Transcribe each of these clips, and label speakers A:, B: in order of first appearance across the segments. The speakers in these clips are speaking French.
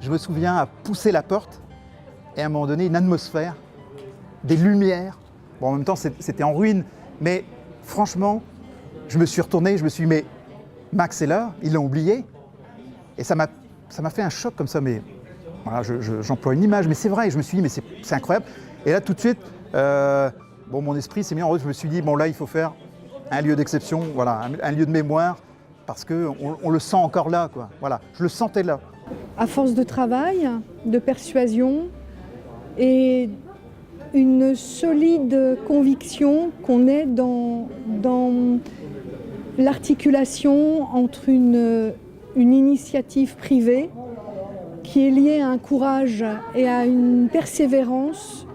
A: je me souviens à pousser la porte et à un moment donné, une atmosphère, des lumières. Bon, en même temps, c'était en ruine, mais franchement, je me suis retourné, je me suis dit, mais Max est là, ils l'ont oublié. Et ça m'a fait un choc comme ça, mais voilà, j'emploie une image, mais c'est vrai, je me suis dit, mais c'est incroyable. Et là, tout de suite, bon, mon esprit s'est mis en route, je me suis dit, bon là, il faut faire un lieu d'exception, voilà, un lieu de mémoire, parce qu'on le sent encore là, quoi. Voilà, je le sentais là.
B: À force de travail, de persuasion et une solide conviction qu'on est dans l'articulation entre une initiative privée qui est liée à un courage et à une persévérance,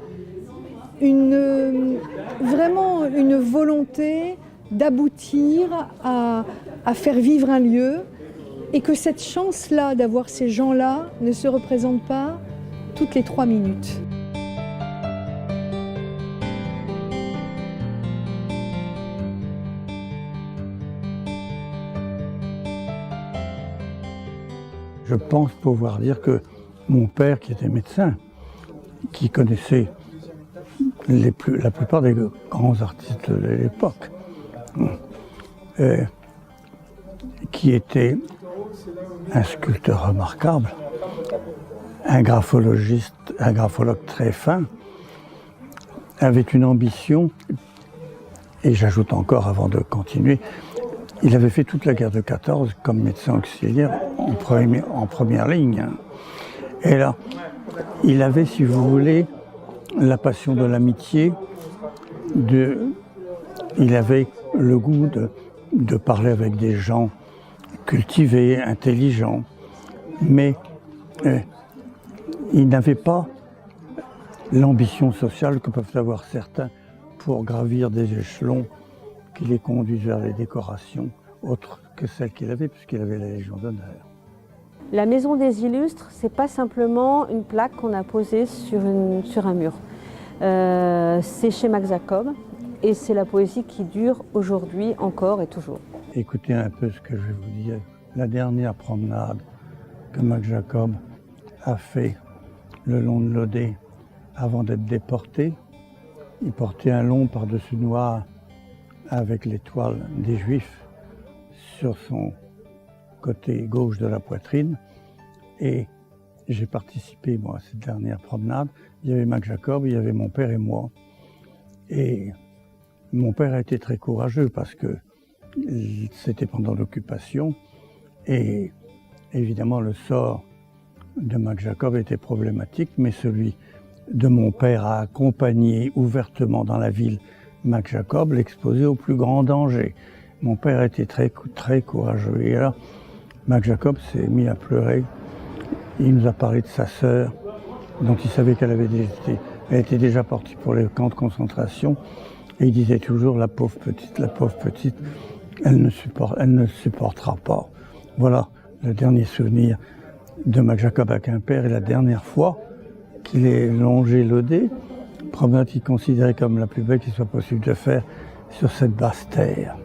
B: vraiment une volonté d'aboutir à faire vivre un lieu, et que cette chance-là d'avoir ces gens-là ne se représente pas toutes les 3 minutes.
C: Je pense pouvoir dire que mon père, qui était médecin, qui connaissait la plupart des grands artistes de l'époque, qui était un sculpteur remarquable, un graphologue très fin, avait une ambition, et j'ajoute encore avant de continuer, il avait fait toute la guerre de 14 comme médecin auxiliaire en première ligne. Et là, il avait, si vous voulez, la passion de l'amitié, il avait le goût de parler avec des gens cultivés, intelligents, mais il n'avait pas l'ambition sociale que peuvent avoir certains pour gravir des échelons qui les conduisent vers les décorations autres que celles qu'il avait, puisqu'il avait la Légion d'honneur.
D: La Maison des Illustres, c'est pas simplement une plaque qu'on a posée sur un mur. C'est chez Max Jacob et c'est la poésie qui dure aujourd'hui encore et toujours.
C: Écoutez un peu ce que je vais vous dire. La dernière promenade que Max Jacob a fait le long de l'Odé avant d'être déporté, il portait un long par-dessus noir avec l'étoile des Juifs sur son côté gauche de la poitrine. Et j'ai participé, moi, à cette dernière promenade. Il y avait Max Jacob, il y avait mon père et moi. Et mon père a été très courageux parce que c'était pendant l'occupation. Et évidemment, le sort de Max Jacob était problématique, mais celui de mon père a accompagné ouvertement dans la ville Max Jacob, l'exposé au plus grand danger. Mon père était très courageux. Et là, Max Jacob s'est mis à pleurer. Il nous a parlé de sa sœur, dont il savait qu'elle était déjà partie pour les camps de concentration. Et il disait toujours, la pauvre petite, elle ne supportera pas. Voilà le dernier souvenir de Max Jacob à Quimper et la dernière fois qu'il ait longé l'Odé, promenade qu'il considérait comme la plus belle qu'il soit possible de faire sur cette basse terre.